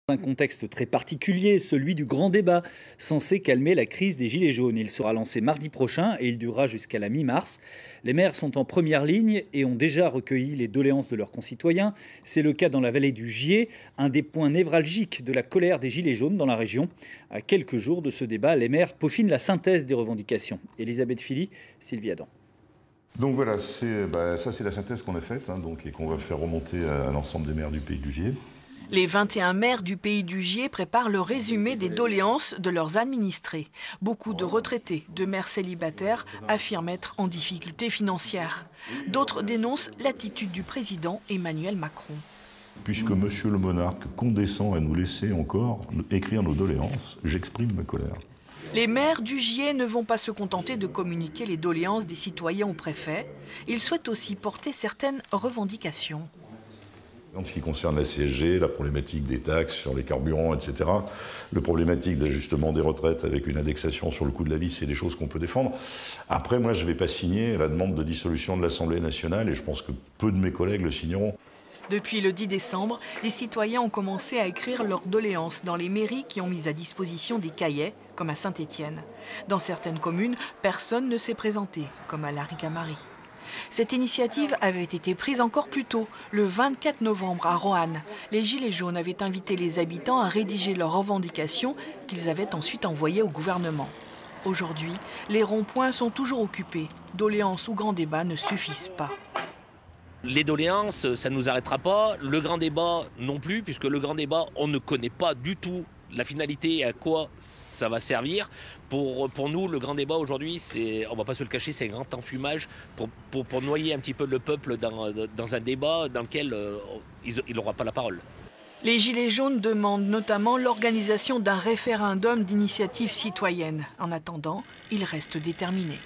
Un contexte très particulier, celui du grand débat, censé calmer la crise des Gilets jaunes. Il sera lancé mardi prochain et il durera jusqu'à la mi-mars. Les maires sont en première ligne et ont déjà recueilli les doléances de leurs concitoyens. C'est le cas dans la vallée du Gier, un des points névralgiques de la colère des Gilets jaunes dans la région. À quelques jours de ce débat, les maires peaufinent la synthèse des revendications. Elisabeth Philly, Sylvie Adam. Donc voilà, ça c'est la synthèse qu'on a faite et qu'on va faire remonter à l'ensemble des maires du pays du Gier. Les 21 maires du pays du Gier préparent le résumé des doléances de leurs administrés. Beaucoup de retraités, de maires célibataires affirment être en difficulté financière. D'autres dénoncent l'attitude du président Emmanuel Macron. Puisque monsieur le monarque condescend à nous laisser encore écrire nos doléances, j'exprime ma colère. Les maires du Gier ne vont pas se contenter de communiquer les doléances des citoyens au préfet. Ils souhaitent aussi porter certaines revendications. En ce qui concerne la CSG, la problématique des taxes sur les carburants, etc., la problématique d'ajustement des retraites avec une indexation sur le coût de la vie, c'est des choses qu'on peut défendre. Après, moi, je ne vais pas signer la demande de dissolution de l'Assemblée nationale et je pense que peu de mes collègues le signeront. Depuis le 10 décembre, les citoyens ont commencé à écrire leurs doléances dans les mairies qui ont mis à disposition des cahiers, comme à Saint-Étienne. Dans certaines communes, personne ne s'est présenté, comme à Laricamari. Cette initiative avait été prise encore plus tôt, le 24 novembre à Roanne. Les Gilets jaunes avaient invité les habitants à rédiger leurs revendications qu'ils avaient ensuite envoyées au gouvernement. Aujourd'hui, les ronds-points sont toujours occupés. Doléances ou grands débats ne suffisent pas. Les doléances, ça ne nous arrêtera pas. Le grand débat non plus, puisque le grand débat, on ne connaît pas du tout la finalité et à quoi ça va servir. Pour nous, le grand débat aujourd'hui, on ne va pas se le cacher, c'est un grand enfumage pour noyer un petit peu le peuple dans un débat dans lequel il n'aura pas la parole. Les Gilets jaunes demandent notamment l'organisation d'un référendum d'initiative citoyenne. En attendant, ils restent déterminés.